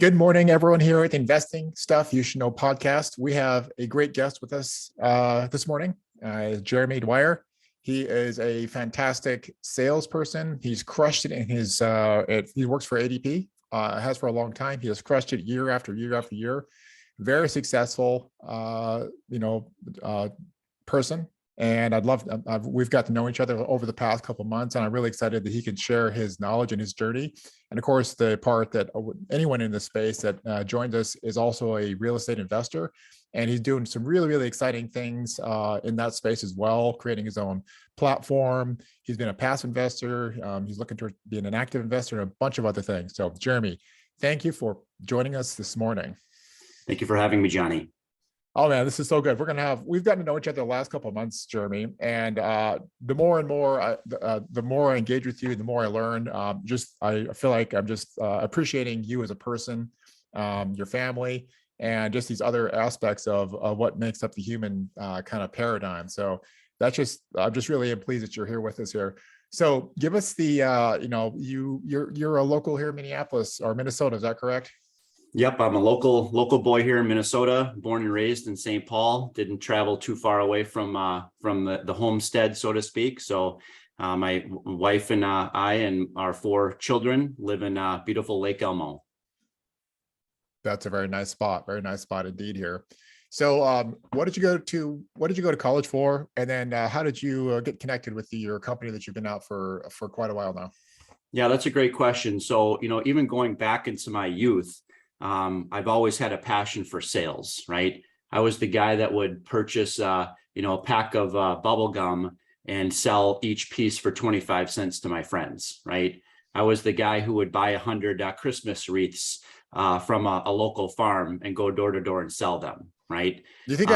Good morning, everyone here at the Investing Stuff You Should Know podcast. We have a great guest with us this morning, Jeremy Dwyer. He is a fantastic salesperson. He's crushed it in his, he works for ADP, has for a long time. He has crushed it year after year after year. Very successful, person. And we've got to know each other over the past couple of months, and I'm really excited that he can share his knowledge and his journey. And of course, the part that anyone in this space that joins us is also a real estate investor, and he's doing some really, really exciting things in that space as well, creating his own platform. He's been a passive investor. He's looking to be an active investor and a bunch of other things. So Jeremy, thank you for joining us this morning. Thank you for having me, Johnny. Oh man, this is so good. We've gotten to know each other the last couple of months, Jeremy, and the more I engage with you, the more I learn. I feel like I'm just appreciating you as a person, your family, and just these other aspects of what makes up the human kind of paradigm. So I'm just really pleased that you're here with us here. So give us the, you're a local here in Minneapolis or Minnesota, is that correct? Yep, I'm a local boy here in Minnesota, born and raised in St. Paul. Didn't travel too far away from the homestead, so to speak. So my wife and I and our 4 children live in beautiful Lake Elmo. That's a very nice spot indeed here. So what did you go to college for? And then how did you get connected with your company that you've been out for quite a while now? Yeah, that's a great question. So, even going back into my youth, I've always had a passion for sales, right? I was the guy that would purchase, a pack of bubble gum and sell each piece for 25 cents to my friends, right? I was the guy who would buy 100 Christmas wreaths from a local farm and go door to door and sell them, right? Do you think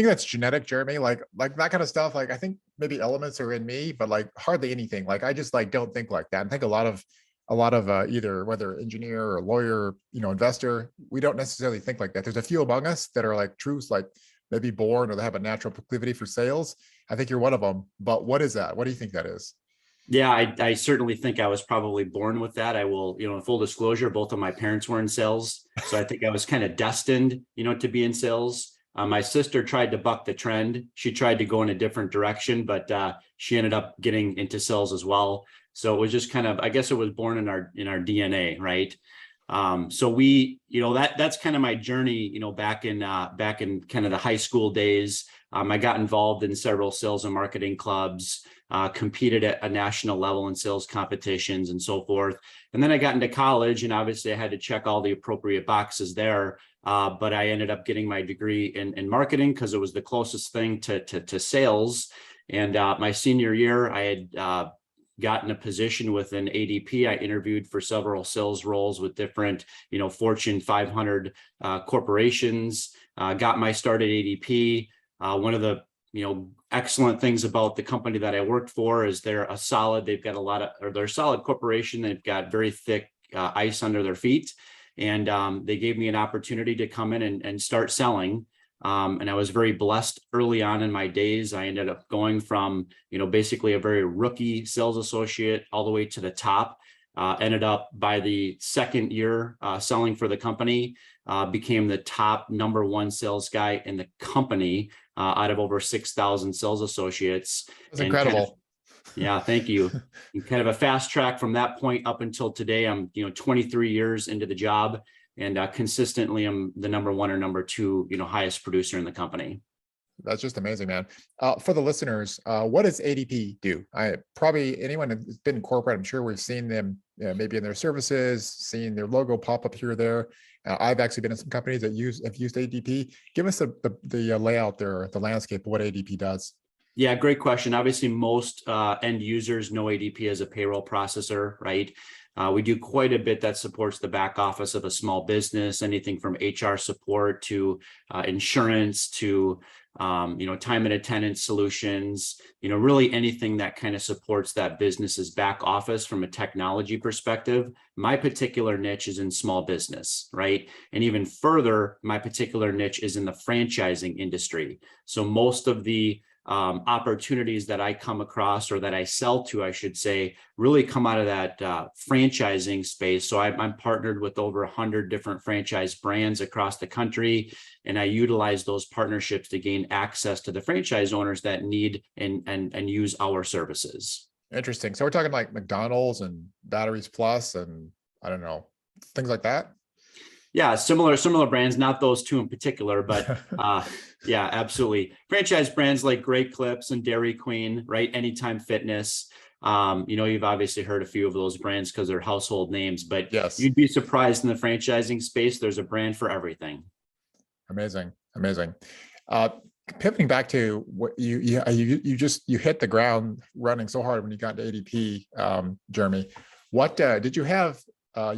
that's genetic, Jeremy? Like that kind of stuff? Like I think maybe elements are in me, but like hardly anything. Like I just don't think like that. I think a lot of either whether engineer or lawyer, investor, we don't necessarily think like that. There's a few among us that are like truths, like maybe born or they have a natural proclivity for sales. I think you're one of them, but what is that? What do you think that is? Yeah, I certainly think I was probably born with that. I will, in full disclosure, both of my parents were in sales. So I think I was kind of destined, to be in sales. My sister tried to buck the trend. She tried to go in a different direction, but she ended up getting into sales as well. So it was just kind of, I guess it was born in our DNA, right? So we, that's kind of my journey, back in kind of the high school days. I got involved in several sales and marketing clubs, competed at a national level in sales competitions and so forth. And then I got into college, and obviously I had to check all the appropriate boxes there. But I ended up getting my degree in marketing because it was the closest thing to sales. And my senior year, I had gotten a position with an ADP. I interviewed for several sales roles with different, Fortune 500 corporations, got my start at ADP. One of the, excellent things about the company that I worked for is they're a solid corporation. They've got very thick ice under their feet. And they gave me an opportunity to come in and start selling. And I was very blessed early on in my days. I ended up going from, basically a very rookie sales associate all the way to the top. Ended up by the second year selling for the company, became the top #1 sales guy in the company out of over 6,000 sales associates. That's incredible. Yeah, thank you. And kind of a fast track from that point up until today. I'm, 23 years into the job, and consistently I'm the #1 or #2, highest producer in the company. That's just amazing, man. For the listeners, what does ADP do? Probably anyone who's been in corporate, I'm sure we've seen them maybe in their services, seen their logo pop up here or there. I've actually been in some companies that have used ADP. Give us the layout there, the landscape of what ADP does. Yeah, great question. Obviously, most end users know ADP as a payroll processor, right? We do quite a bit that supports the back office of a small business, anything from HR support to insurance to time and attendance solutions, really anything that kind of supports that business's back office from a technology perspective. My particular niche is in small business, right? And even further, my particular niche is in the franchising industry. So most of the opportunities that I come across, or that I sell to, I should say, really come out of that franchising space. So I'm partnered with over 100 different franchise brands across the country, and I utilize those partnerships to gain access to the franchise owners that need and use our services. Interesting. So we're talking like McDonald's and Batteries Plus and I don't know, things like that. Yeah, similar brands, not those two in particular, but yeah, absolutely. Franchise brands like Great Clips and Dairy Queen, right? Anytime Fitness. You've obviously heard a few of those brands because they're household names, but Yes. you'd be surprised in the franchising space. There's a brand for everything. Amazing. Pivoting back to what you hit the ground running so hard when you got to ADP, Jeremy. What did you have?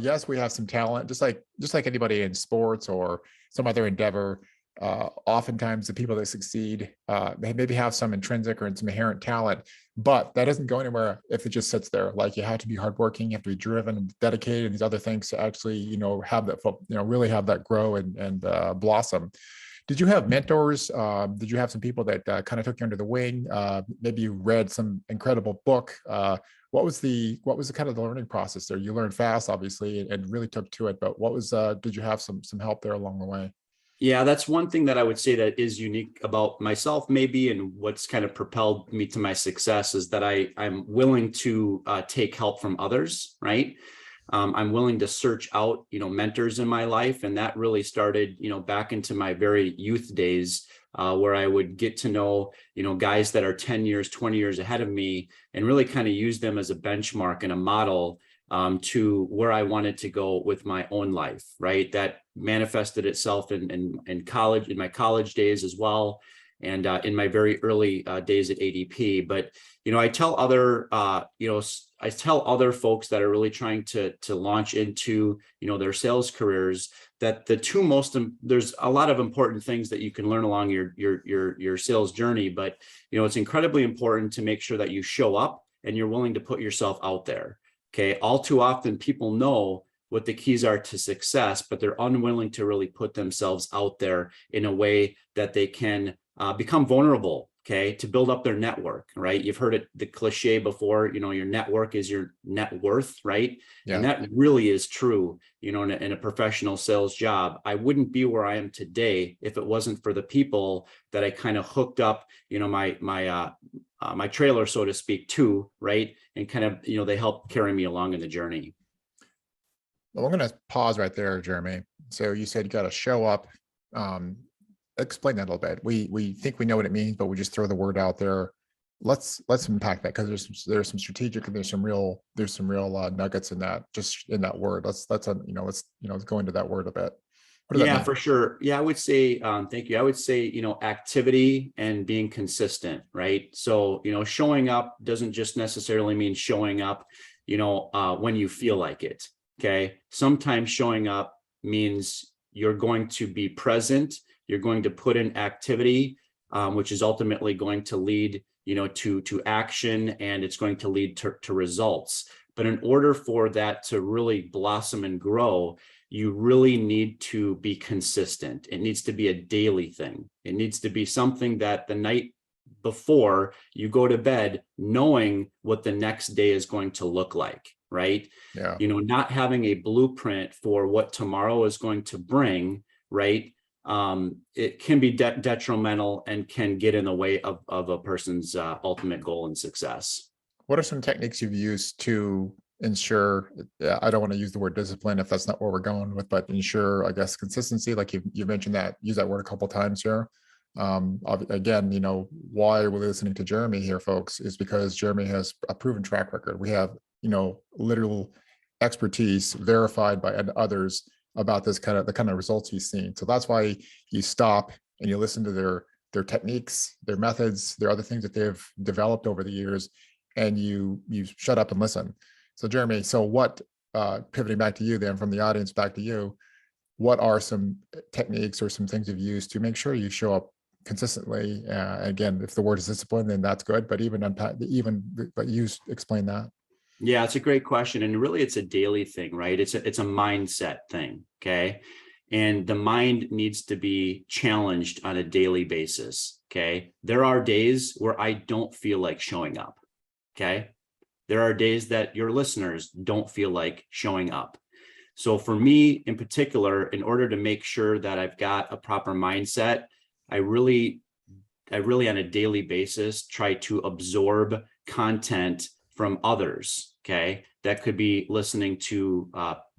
Yes, we have some talent, just like anybody in sports or some other endeavor. Oftentimes the people that succeed maybe have some intrinsic or some inherent talent, but that doesn't go anywhere if it just sits there. Like, you have to be hardworking, you have to be driven and dedicated, and these other things to actually, have that, really have that grow and blossom. Did you have mentors? Did you have some people that kind of took you under the wing? Maybe you read some incredible book. What was the kind of the learning process there? You learned fast, obviously, and really took to it. But did you have some help there along the way? Yeah, that's one thing that I would say that is unique about myself, maybe, and what's kind of propelled me to my success is that I'm willing to take help from others, right? I'm willing to search out, mentors in my life. And that really started, back into my very youth days, where I would get to know, guys that are 10 years, 20 years ahead of me, and really kind of use them as a benchmark and a model to where I wanted to go with my own life, right? That manifested itself in college, in my college days as well, and in my very early days at ADP. But I tell other I tell other folks that are really trying to launch into their sales careers that there's a lot of important things that you can learn along your sales journey, but it's incredibly important to make sure that you show up and you're willing to put yourself out there. Okay, all too often people know what the keys are to success, but they're unwilling to really put themselves out there in a way that they can become vulnerable, okay, to build up their network, right? You've heard it, the cliche before, your network is your net worth, right? Yeah. And that really is true, in a professional sales job. I wouldn't be where I am today if it wasn't for the people that I kind of hooked up, my trailer, so to speak, to, right? And kind of, they help carry me along in the journey. Well, I'm going to pause right there, Jeremy. So you said you got to show up. Explain that a little bit. We think we know what it means, but we just throw the word out there. Let's unpack that, because there's some strategic and there's some real nuggets in that, just in that word. Let's go into that word a bit. Yeah, for sure. Yeah, I would say, thank you. I would say, activity and being consistent, right? So, showing up doesn't just necessarily mean showing up, when you feel like it. Okay. Sometimes showing up means you're going to be present. You're going to put in activity, which is ultimately going to lead, to action, and it's going to lead to results. But in order for that to really blossom and grow, you really need to be consistent. It needs to be a daily thing. It needs to be something that the night before you go to bed, knowing what the next day is going to look like, right? Yeah. Not having a blueprint for what tomorrow is going to bring, right? It can be detrimental and can get in the way of a person's ultimate goal and success. What are some techniques you've used to ensure, I don't want to use the word discipline if that's not where we're going with, but ensure, I guess, consistency? Like you mentioned that, use that word a couple of times here. Again, why we're listening to Jeremy here, folks, is because Jeremy has a proven track record. We have, literal expertise verified by others about the kind of results he's seen. So that's why you stop and you listen to their techniques, their methods, their other things that they've developed over the years, and you shut up and listen. So Jeremy, pivoting back to you then, from the audience back to you, what are some techniques or some things you've used to make sure you show up consistently? Again, if the word is discipline, then that's good, but explain that. Yeah, it's a great question. And really it's a daily thing, right? It's a mindset thing. Okay. And the mind needs to be challenged on a daily basis. Okay. There are days where I don't feel like showing up. Okay. There are days that your listeners don't feel like showing up. So for me in particular, in order to make sure that I've got a proper mindset, I really on a daily basis try to absorb content from others. Okay. That could be listening to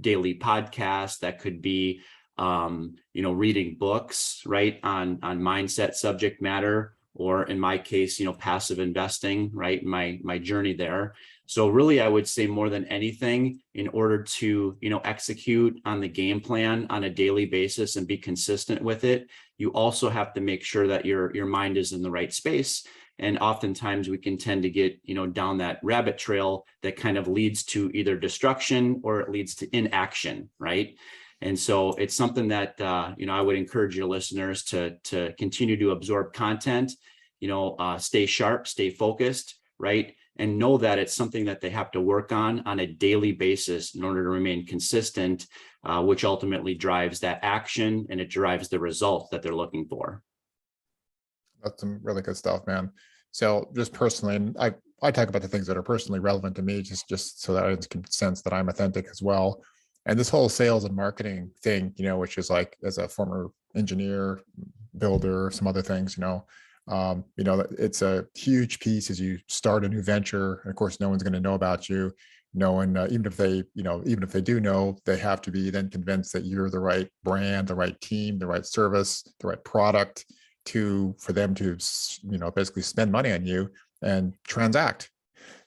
daily podcasts. That could be, reading books, right, on mindset subject matter, or in my case, passive investing, right, my journey there. So really, I would say more than anything, in order to, execute on the game plan on a daily basis and be consistent with it, you also have to make sure that your mind is in the right space. And oftentimes we can tend to get, down that rabbit trail that kind of leads to either destruction or it leads to inaction, right? And so it's something that, I would encourage your listeners to continue to absorb content, stay sharp, stay focused, right? And know that it's something that they have to work on a daily basis in order to remain consistent, which ultimately drives that action and it drives the results that they're looking for. That's some really good stuff, man. So just personally, and I talk about the things that are personally relevant to me, just so that I can sense that I'm authentic as well. And this whole sales and marketing thing, which is like, as a former engineer, builder, some other things, it's a huge piece as you start a new venture. And of course, no one's going to know about you. No one, even if they do know, they have to be then convinced that you're the right brand, the right team, the right service, the right product for them to, basically spend money on you and transact.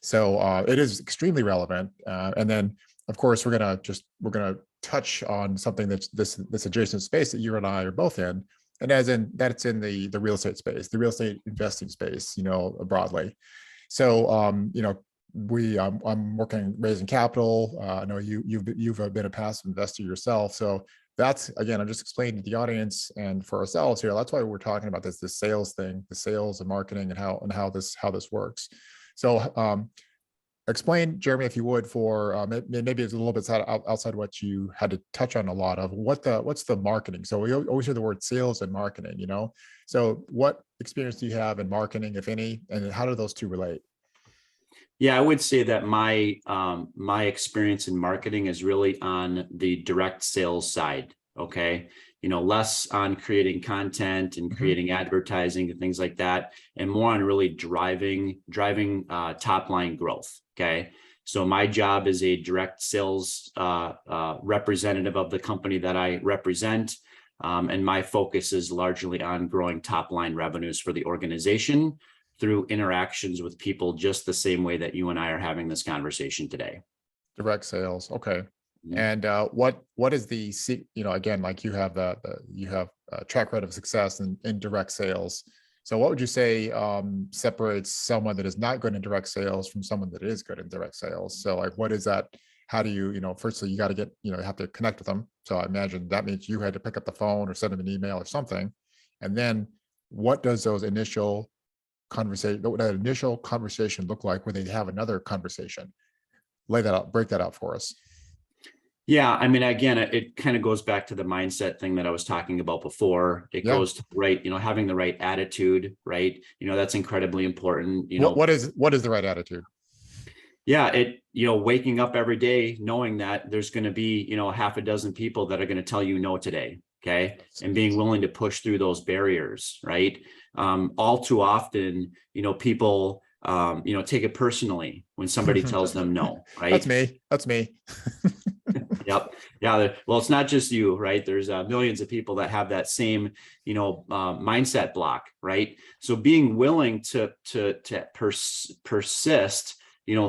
So it is extremely relevant. And then, of course, we're gonna touch on something that's this adjacent space that you and I are both in, and that's in the real estate space, the real estate investing space, broadly. So I'm working raising capital. I know you've been a passive investor yourself, so that's, again, I'm just explaining to the audience and for ourselves here. That's why we're talking about this sales thing, the sales and marketing, and how this works. So explain, Jeremy, if you would, for maybe it's a little bit outside what you had to touch on a lot of, what's the marketing. So we always hear the word sales and marketing, so what experience do you have in marketing, if any, and how do those two relate? Yeah, I would say that my experience in marketing is really on the direct sales side. Okay. Less on creating content and creating advertising and things like that, and more on really driving top line growth. Okay. So my job is a direct sales representative of the company that I represent. And my focus is largely on growing top line revenues for the organization through interactions with people, just the same way that you and I are having this conversation today. Direct sales. Okay. And what is the, again, like you have you have a track record of success in direct sales. So what would you say separates someone that is not good in direct sales from someone that is good in direct sales? So like, what is that? How do you, firstly, you got to get, you have to connect with them. So I imagine that means you had to pick up the phone or send them an email or something. And then what does that initial conversation look like where they have another conversation? Lay that out, break that out for us. Yeah, I mean, again, it kind of goes back to the mindset thing that I was talking about before. It goes to having the right attitude, right? That's incredibly important. What is the right attitude? Yeah, waking up every day knowing that there's going to be, half a dozen people that are going to tell you no today. Okay. And being willing to push through those barriers, right? All too often, people, take it personally when somebody tells them no, right? That's me. Yep. Yeah. Well, it's not just you, right? There's millions of people that have that same, mindset block, right? So being willing to persist,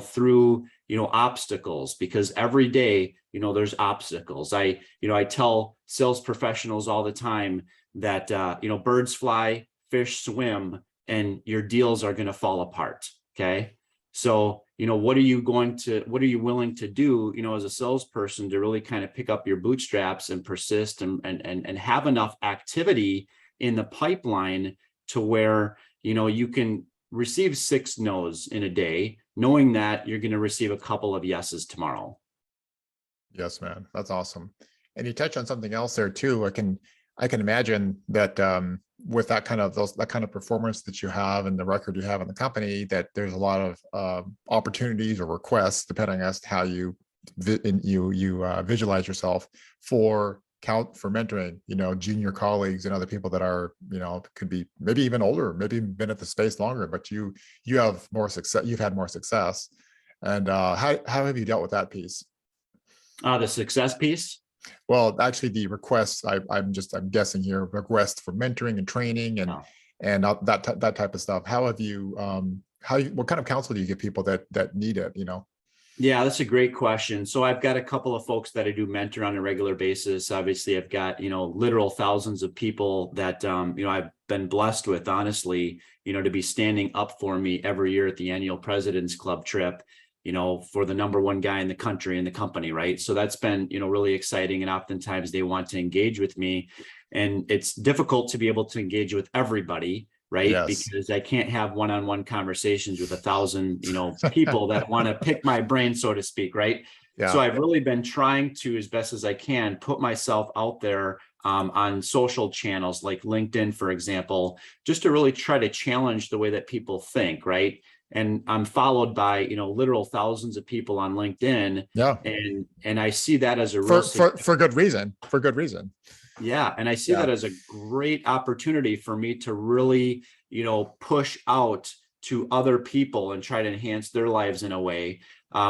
through, obstacles, because every day, there's obstacles. I tell sales professionals all the time that, birds fly, fish swim, and your deals are going to fall apart. Okay. So, what are you willing to do, as a salesperson to really kind of pick up your bootstraps and persist and have enough activity in the pipeline to where, you can receive 6 no's in a day, knowing that you're going to receive a couple of yeses tomorrow. Yes, man. That's awesome. And you touch on something else there too. I can imagine that, with that kind of that kind of performance that you have and the record you have in the company, that there's a lot of opportunities or requests, depending as to how you visualize yourself for mentoring, junior colleagues and other people that are, could be maybe even older, maybe been at the space longer, but you have more success, you've had more success. And how have you dealt with that piece? The success piece? Well, actually, the requests, I'm guessing here, requests for mentoring and training and that type of stuff. How have you, what kind of counsel do you give people that need it? Yeah, that's a great question. So I've got a couple of folks that I do mentor on a regular basis. Obviously, I've got, literal thousands of people that, I've been blessed with, honestly, to be standing up for me every year at the annual President's Club trip, for the number one guy in the country in the company, right? So that's been, really exciting. And oftentimes they want to engage with me. And it's difficult to be able to engage with everybody, right? Yes. Because I can't have one-on-one conversations with 1,000, people that want to pick my brain, so to speak, right? Yeah. So I've really been trying to, as best as I can, put myself out there on social channels like LinkedIn, for example, just to really try to challenge the way that people think, right? And I'm followed by, literal thousands of people on LinkedIn. Yeah. And I see that as a for good reason. For good reason. Yeah. And I see that as a great opportunity for me to really, push out to other people and try to enhance their lives in a way,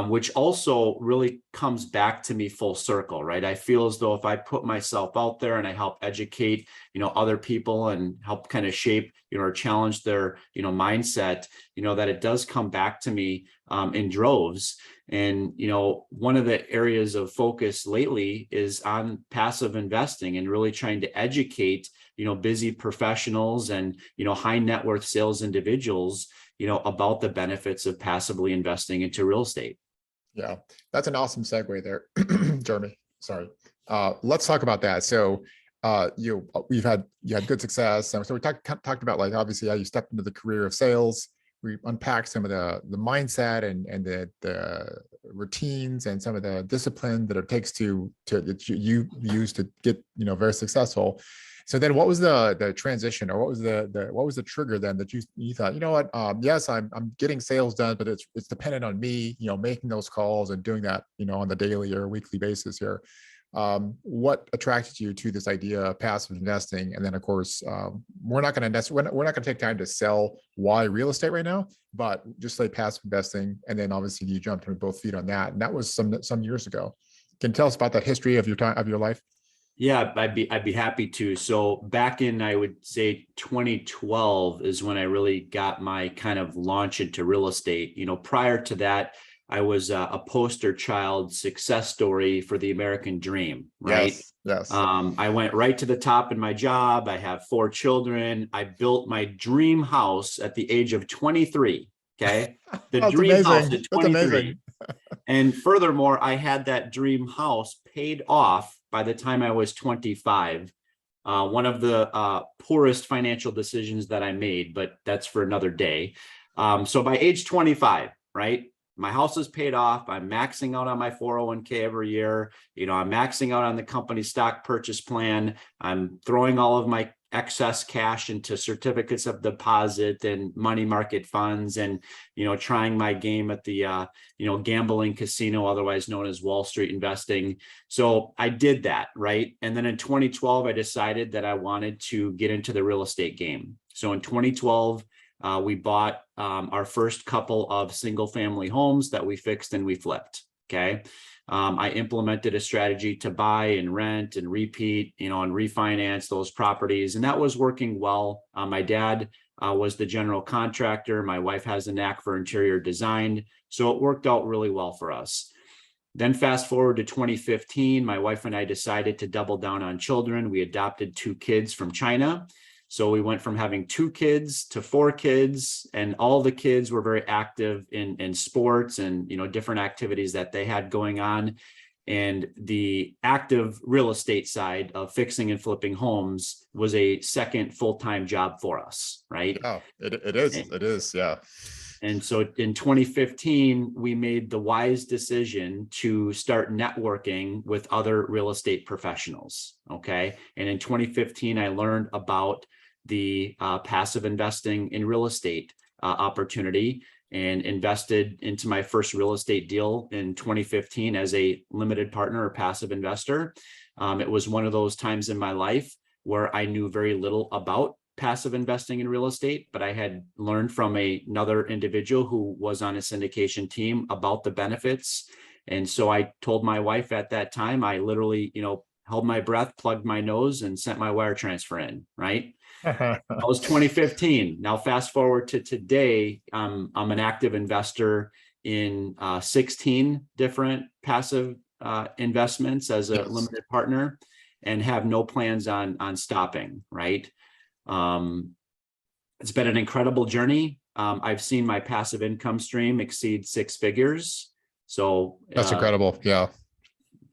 which also really comes back to me full circle, right? I feel as though if I put myself out there and I help educate, other people and help kind of shape, or challenge their, mindset, that it does come back to me in droves. And, one of the areas of focus lately is on passive investing and really trying to educate, busy professionals and, high net worth sales individuals, about the benefits of passively investing into real estate. Yeah, that's an awesome segue there, Jeremy. Sorry. Let's talk about that. So you had good success. And so we talked about, like, obviously how you stepped into the career of sales. We unpacked some of the mindset and the routines and some of the discipline that it takes that you use to get, very successful. So then what was the transition, or what was the trigger then that you thought, what, yes, I'm getting sales done, but it's dependent on me, making those calls and doing that, on the daily or weekly basis here. What attracted you to this idea of passive investing? And then, of course, we're not going to take time to sell why real estate right now, but just like passive investing. And then obviously you jumped in with both feet on that. And that was some years ago. Can you tell us about that history of your life? Yeah, I'd be happy to. So back in, I would say 2012 is when I really got my kind of launch into real estate. Prior to that, I was a poster child success story for the American dream, right? Yes. I went right to the top in my job. I have 4 children. I built my dream house at the age of 23. Okay. The dream house at 23. And furthermore, I had that dream house paid off by the time I was 25. One of the poorest financial decisions that I made, but that's for another day. So by age 25, right? My house is paid off. I'm maxing out on my 401k every year. I'm maxing out on the company stock purchase plan. I'm throwing all of my excess cash into certificates of deposit and money market funds, and, trying my game at the, gambling casino, otherwise known as Wall Street investing. So I did that, right? And then in 2012, I decided that I wanted to get into the real estate game. So in 2012, we bought our first couple of single family homes that we fixed and we flipped. Okay. I implemented a strategy to buy and rent and repeat, and refinance those properties. And that was working well. My dad was the general contractor. My wife has a knack for interior design. So it worked out really well for us. Then fast forward to 2015, my wife and I decided to double down on children. We adopted 2 kids from China. So we went from having 2 kids to 4 kids, and all the kids were very active in sports and, different activities that they had going on. And the active real estate side of fixing and flipping homes was a second full-time job for us, right? Yeah, it is. Yeah. And so in 2015, we made the wise decision to start networking with other real estate professionals. Okay. And in 2015, I learned about the passive investing in real estate opportunity and invested into my first real estate deal in 2015 as a limited partner or passive investor. It was one of those times in my life where I knew very little about passive investing in real estate, but I had learned from another individual who was on a syndication team about the benefits. And so I told my wife at that time, I literally, held my breath, plugged my nose, and sent my wire transfer in, right? That was 2015. Now, fast forward to today, I'm an active investor in 16 different passive investments as a limited partner, and have no plans on stopping, right? It's been an incredible journey. I've seen my passive income stream exceed 6 figures. So that's incredible. Yeah.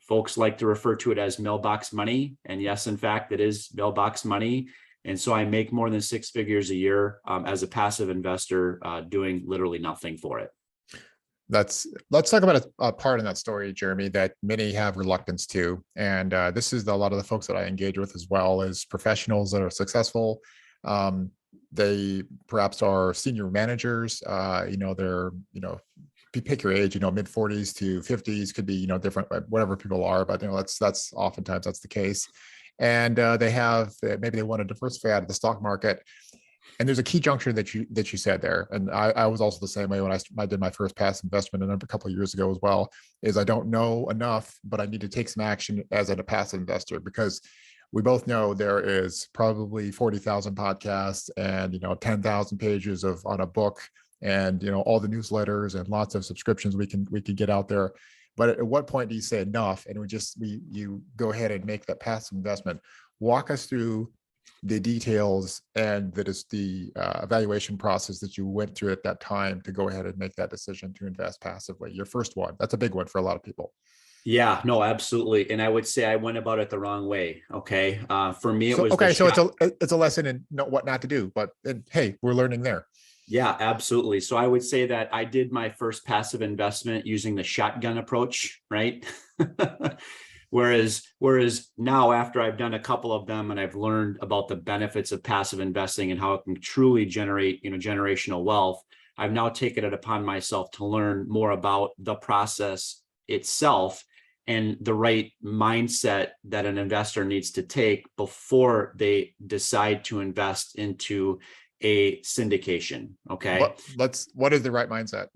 Folks like to refer to it as mailbox money. And yes, in fact, it is mailbox money. And so I make more than 6 figures a year as a passive investor, doing literally nothing for it. Let's talk about a part in that story, Jeremy, that many have reluctance to. And this is a lot of the folks that I engage with, as well as professionals that are successful. They perhaps are senior managers, they're, pick your age, mid 40s to 50s, could be, different, whatever people are, but that's oftentimes that's the case. And maybe they want to diversify out of the stock market. And there's a key juncture that you said there. And I was also the same way when I did my first passive investment a couple of years ago as well, is I don't know enough, but I need to take some action as a passive investor, because we both know there is probably 40,000 podcasts and, 10,000 pages on a book, and, all the newsletters and lots of subscriptions we could get out there. But at what point do you say enough and you go ahead and make that passive investment? Walk us through the details and the evaluation process that you went through at that time to go ahead and make that decision to invest passively. Your first one, that's a big one for a lot of people. Yeah, no, absolutely. And I would say I went about it the wrong way. Okay. For me, it was it's a lesson in what not to do, but hey, we're learning there. Yeah, absolutely. So I would say that I did my first passive investment using the shotgun approach, right? Whereas now, after I've done a couple of them and I've learned about the benefits of passive investing and how it can truly generate, generational wealth, I've now taken it upon myself to learn more about the process itself and the right mindset that an investor needs to take before they decide to invest into a syndication. Okay. What is the right mindset?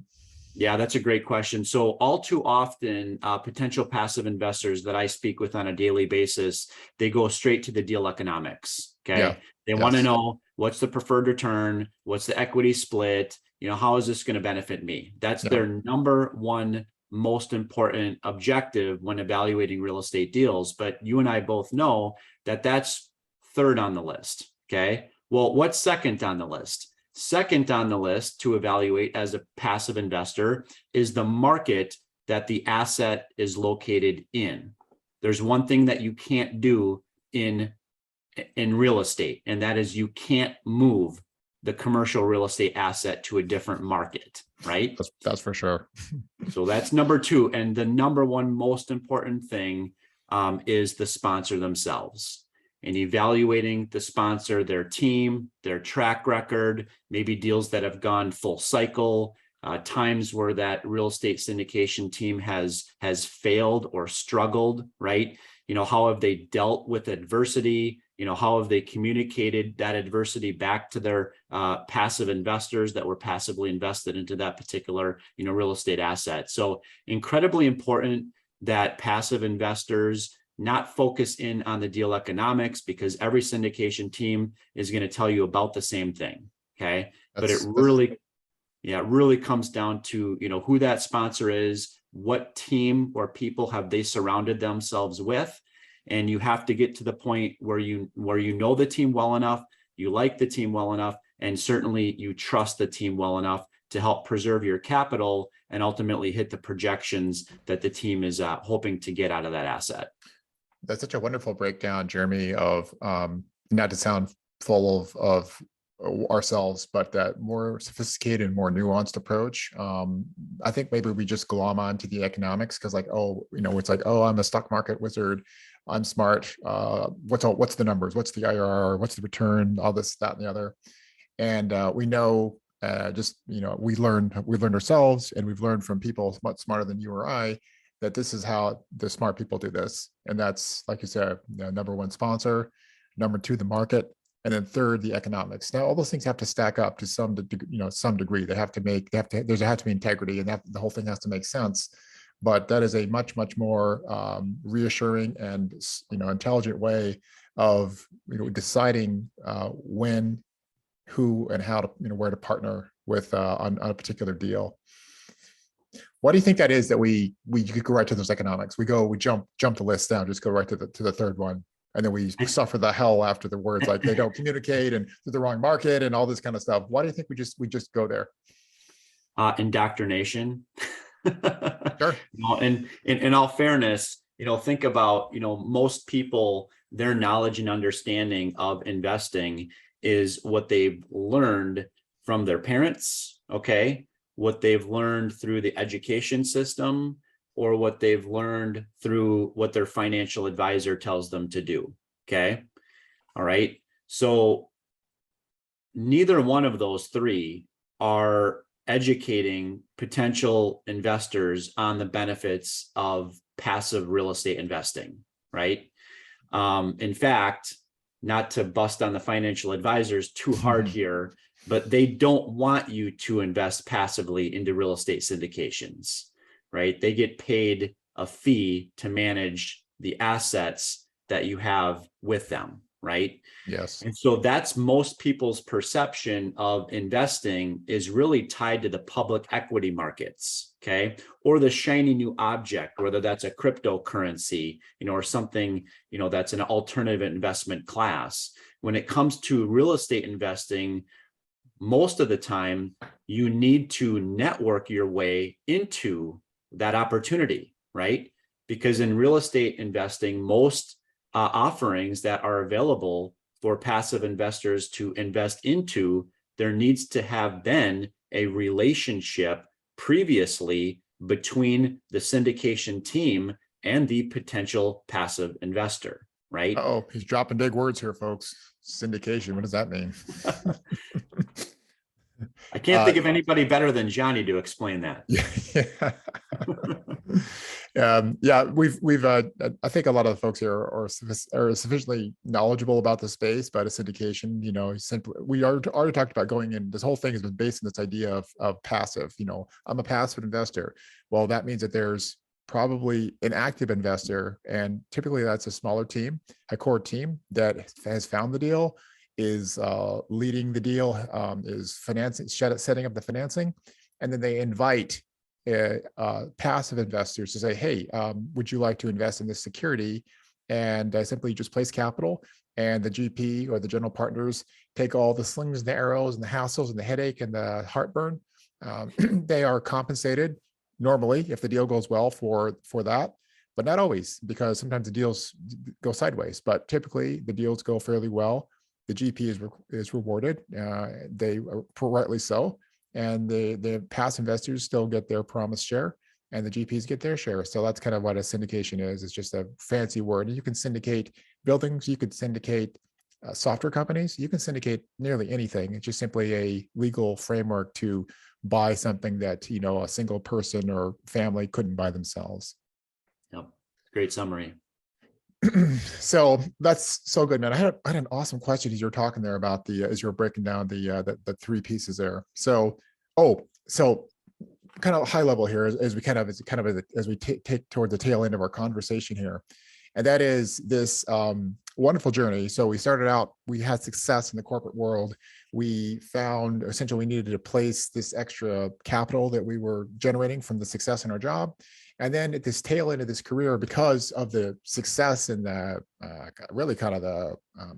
Yeah, that's a great question. So all too often, potential passive investors that I speak with on a daily basis, they go straight to the deal economics. Okay. Yeah. They want to know, what's the preferred return? What's the equity split? How is this going to benefit me? That's their number one most important objective when evaluating real estate deals. But you and I both know that that's third on the list. Okay. Well, what's second on the list? Second on the list to evaluate as a passive investor is the market that the asset is located in. There's one thing that you can't do in real estate, and that is you can't move the commercial real estate asset to a different market, right? That's for sure. So that's number two. And the number one most important thing is the sponsor themselves. And evaluating the sponsor, their team, their track record, maybe deals that have gone full cycle, times where that real estate syndication team has failed or struggled, right? How have they dealt with adversity? How have they communicated that adversity back to their passive investors that were passively invested into that particular, real estate asset? So incredibly important that passive investors not focus in on the deal economics, because every syndication team is going to tell you about the same thing. Okay. But it really comes down to, who that sponsor is, what team or people have they surrounded themselves with. And you have to get to the point where you know the team well enough, you like the team well enough, and certainly you trust the team well enough to help preserve your capital and ultimately hit the projections that the team is hoping to get out of that asset. That's such a wonderful breakdown, Jeremy, of not to sound full of ourselves, but that more sophisticated and more nuanced approach. I think maybe we just glom on to the economics because like, oh, it's like, oh, I'm a stock market wizard. I'm smart. What's the numbers? What's the IRR? What's the return? All this, that, and the other. And we know we learned ourselves, and we've learned from people much smarter than you or I, that this is how the smart people do this. And that's, like you said, number one, sponsor, number two, the market, and then third, the economics. Now, all those things have to stack up to some degree. There has to be integrity, and the whole thing has to make sense. But that is a much, much more reassuring and intelligent way of deciding when, who, and how to where to partner with on a particular deal. Why do you think that is that we could go right to those economics? We jump the list down, just go right to the third one, and then we suffer the hell after the words like they don't communicate and they're the wrong market and all this kind of stuff. Why do you think we just go there? Indoctrination. Sure. And in all fairness, think about most people, their knowledge and understanding of investing is what they've learned from their parents, okay, what they've learned through the education system, or what they've learned through what their financial advisor tells them to do, okay? All right, so neither one of those three are educating potential investors on the benefits of passive real estate investing, right? In fact, not to bust on the financial advisors too hard here, but they don't want you to invest passively into real estate syndications, right? They get paid a fee to manage the assets that you have with them, right? Yes. And so that's most people's perception of investing is really tied to the public equity markets, okay? Or the shiny new object, whether that's a cryptocurrency, or something, that's an alternative investment class. When it comes to real estate investing, most of the time you need to network your way into that opportunity, right? Because in real estate investing, most offerings that are available for passive investors to invest into, there needs to have been a relationship previously between the syndication team and the potential passive investor, right? Oh, he's dropping big words here, folks. Syndication, what does that mean? I can't think of anybody better than Johnny to explain that. Yeah, we've I think a lot of the folks here are sufficiently knowledgeable about the space, but a syndication, simply we already talked about going in. This whole thing has been based on this idea of passive. I'm a passive investor. Well, that means that there's probably an active investor, and typically that's a smaller team, a core team that has found the deal, is leading the deal, is financing, setting up the financing, and then they invite passive investors to say, hey, would you like to invest in this security? And simply just place capital, and the GP or the general partners take all the slings and the arrows and the hassles and the headache and the heartburn. They are compensated normally if the deal goes well for that, but not always, because sometimes the deals go sideways, but typically the deals go fairly well. The GP is rewarded, they rightly so, and the past investors still get their promised share, and the GPs get their share. So that's kind of what a syndication is. It's just a fancy word. And you can syndicate buildings, you could syndicate software companies, you can syndicate nearly anything. It's just simply a legal framework to buy something that a single person or family couldn't buy themselves. Yep, great summary. So that's so good, man. I had an awesome question as you were talking there about as you were breaking down the three pieces there. So kind of high level here as we take toward the tail end of our conversation here, and that is this wonderful journey. So we started out, we had success in the corporate world. We found essentially we needed to place this extra capital that we were generating from the success in our job. And then at this tail end of this career, because of the success and the really kind of the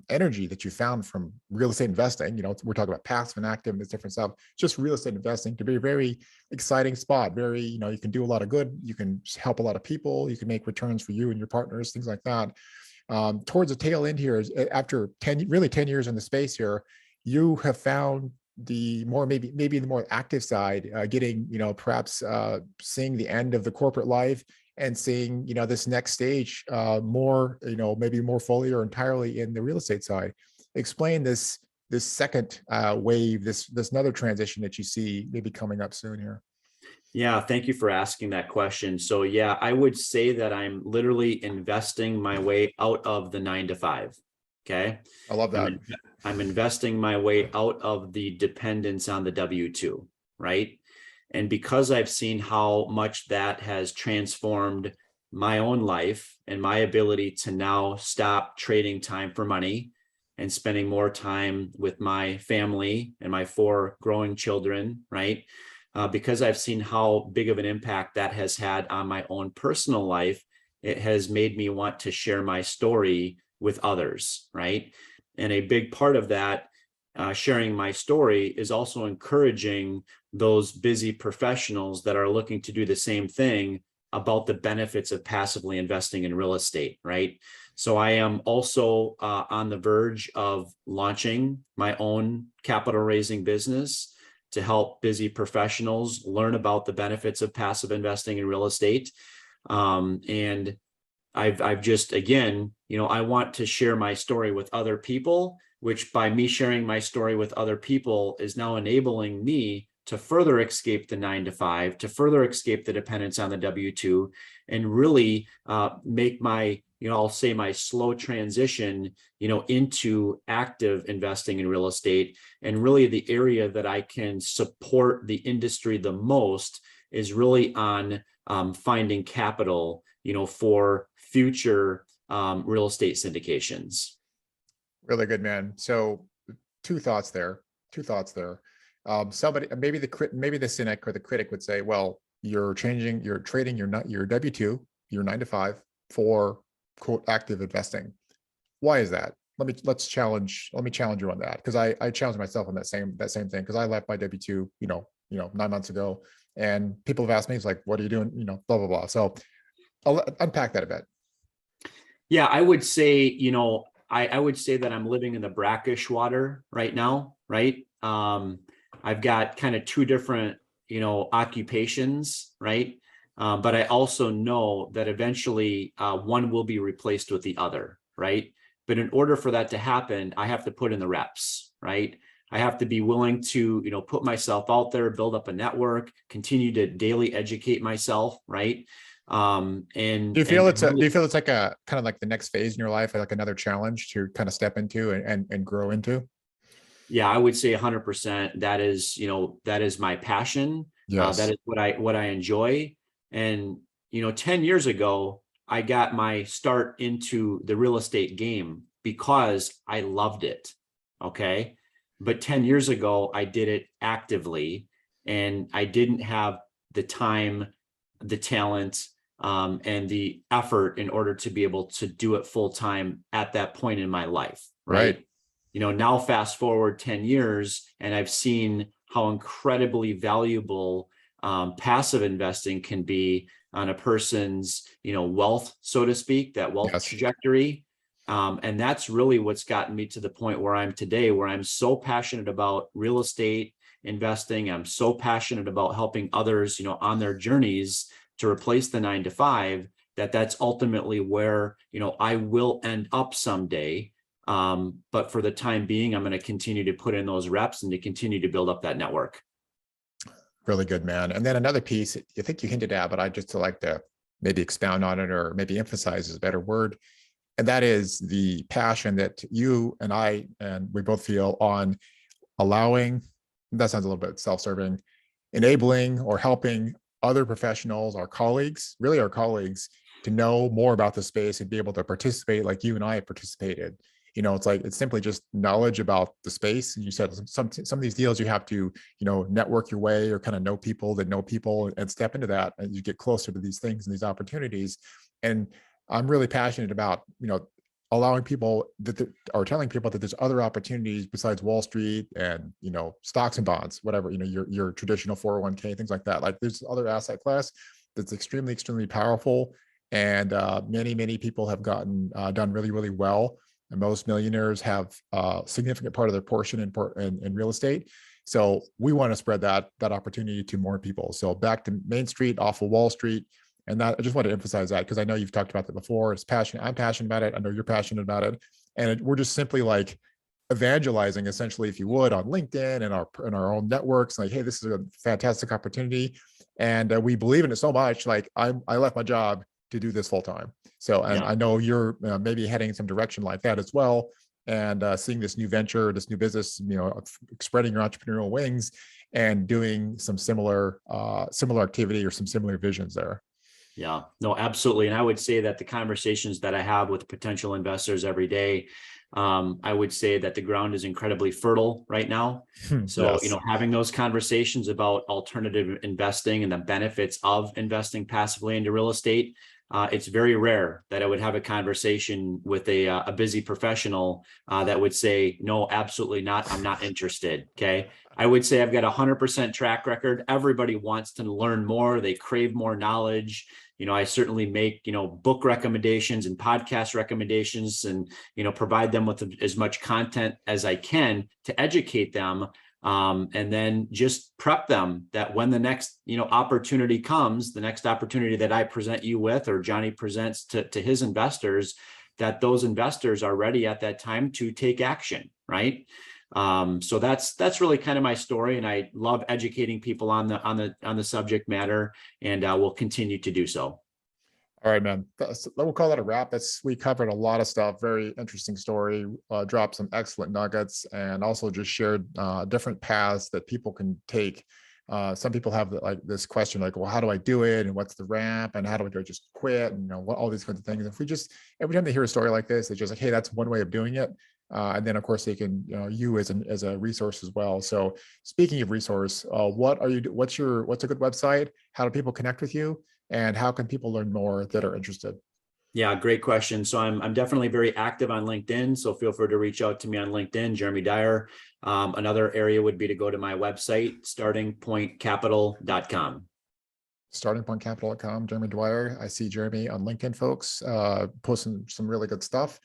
energy that you found from real estate investing, we're talking about passive and active and this different stuff, just real estate investing to be a very exciting spot. Very, you can do a lot of good. You can help a lot of people. You can make returns for you and your partners, things like that. Towards the tail end here, after 10 years in the space here, you have found the more, maybe the more active side, getting, perhaps seeing the end of the corporate life and seeing, this next stage more, maybe more fully or entirely in the real estate side. Explain this second wave, this another transition that you see maybe coming up soon here. Yeah, thank you for asking that question. So yeah, I would say that I'm literally investing my way out of the 9 to 5. Okay. I love that. I'm investing my way out of the dependence on the W-2, right? And because I've seen how much that has transformed my own life and my ability to now stop trading time for money and spending more time with my family and my 4 growing children, right? Because I've seen how big of an impact that has had on my own personal life, it has made me want to share my story with others, right? And a big part of that, sharing my story, is also encouraging those busy professionals that are looking to do the same thing about the benefits of passively investing in real estate, right? So I am also on the verge of launching my own capital raising business to help busy professionals learn about the benefits of passive investing in real estate. And I've just, again, I want to share my story with other people, which by me sharing my story with other people is now enabling me to further escape the 9 to 5, to further escape the dependence on the W-2, and really make my, I'll say my slow transition, into active investing in real estate. And really the area that I can support the industry the most is really on finding capital, for future real estate syndications. Really good, man. So two thoughts there. Somebody, maybe the cynic or the critic would say, well, you're trading your W-2, your 9 to 5 for quote active investing. Why is that? Let me challenge you on that, because I challenge myself on that same thing, because I left my W-2, 9 months ago, and people have asked me, it's like, what are you doing? Blah, blah, blah. So I'll unpack that a bit. Yeah, I would say, I would say that I'm living in the brackish water right now, right? I've got kind of 2 different, occupations, right? But I also know that eventually one will be replaced with the other, right? But in order for that to happen, I have to put in the reps, right? I have to be willing to, put myself out there, build up a network, continue to daily educate myself, right? And do you feel it's like a kind of like the next phase in your life, like another challenge to kind of step into and grow into? Yeah, I would say 100%. That is my passion. Yes. That is what I enjoy. And 10 years ago, I got my start into the real estate game because I loved it. Okay. But 10 years ago, I did it actively, and I didn't have the time, the talent, and the effort in order to be able to do it full time at that point in my life. Right. Now fast forward 10 years, and I've seen how incredibly valuable passive investing can be on a person's, wealth, so to speak, that wealth Yes. trajectory. And that's really what's gotten me to the point where I'm today, where I'm so passionate about real estate investing. I'm so passionate about helping others, on their journeys to replace the 9 to 5, that's ultimately where, I will end up someday. But for the time being, I'm going to continue to put in those reps and to continue to build up that network. Really good, man. And then another piece, I think you hinted at, but I just like to maybe expound on it, or maybe emphasize is a better word. And that is the passion that you and I, and we both feel on allowing, that sounds a little bit self-serving, enabling or helping other professionals, our colleagues, to know more about the space and be able to participate like you and I have participated. It's simply just knowledge about the space. And you said some of these deals you have to, network your way, or kind of know people that know people, and step into that, and you get closer to these things and these opportunities. And I'm really passionate about, allowing people or telling people that there's other opportunities besides Wall Street and, stocks and bonds, whatever, your traditional 401k, things like that. Like there's other asset class that's extremely, extremely powerful. And many people have done really, really well and most millionaires have a significant part of their portion in real estate. So we want to spread that opportunity to more people. So back to Main Street, off of Wall Street. And that, I just want to emphasize that because I know you've talked about that before. It's passionate. I'm passionate about it. I know you're passionate about it. And we're just simply like evangelizing, essentially, if you would, on LinkedIn and our own networks. Like, hey, this is a fantastic opportunity, and we believe in it so much. Like, I left my job to do this full time. So, and Yeah. I know you're maybe heading in some direction like that as well. And seeing this new venture, this new business, spreading your entrepreneurial wings and doing some similar activity or some similar visions there. Yeah, no, absolutely. And I would say that the conversations that I have with potential investors every day, I would say that the ground is incredibly fertile right now. So, Yes. having those conversations about alternative investing and the benefits of investing passively into real estate, it's very rare that I would have a conversation with a busy professional that would say, no, absolutely not. I'm not interested. Okay. I would say I've got 100% track record. Everybody wants to learn more. They crave more knowledge. I certainly make, book recommendations and podcast recommendations and, provide them with as much content as I can to educate them. And then just prep them that when the next, opportunity comes, the next opportunity that I present you with, or Johnny presents to his investors, that those investors are ready at that time to take action. Right. So that's really kind of my story, and I love educating people on the subject matter, and we'll continue to do so. All right, man. We'll call that a wrap. We covered a lot of stuff. Very interesting story. Dropped some excellent nuggets, and also just shared different paths that people can take. Some people have this question, like, well, how do I do it, and what's the ramp, and how do I just quit, and what all these kinds of things. If we just every time they hear a story like this, it's just like, hey, that's one way of doing it. And then, of course, they can, you as a resource as well. So, speaking of resource, what's a good website? How do people connect with you, and how can people learn more that are interested? Yeah, great question. So I'm definitely very active on LinkedIn. So feel free to reach out to me on LinkedIn, Jeremy Dyer. Another area would be to go to my website, startingpointcapital.com. Startingpointcapital.com, Jeremy Dwyer. I see Jeremy on LinkedIn, folks, posting some really good stuff.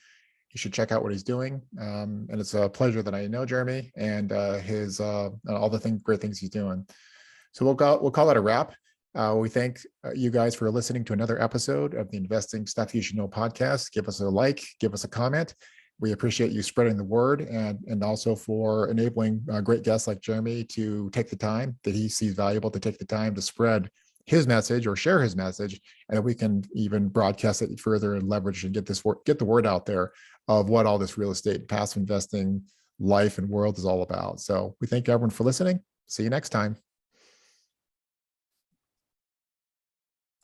You should check out what he's doing. And it's a pleasure that I know Jeremy and his all the great things he's doing. So we'll call that a wrap. We thank you guys for listening to another episode of the Investing Stuff You Should Know podcast. Give us a like, give us a comment. We appreciate you spreading the word, and also for enabling great guests like Jeremy to take the time that he sees valuable to take the time to spread his message or share his message, and that we can even broadcast it further and leverage and get the word out there of what all this real estate, passive investing, life and world is all about. So we thank everyone for listening. See you next time.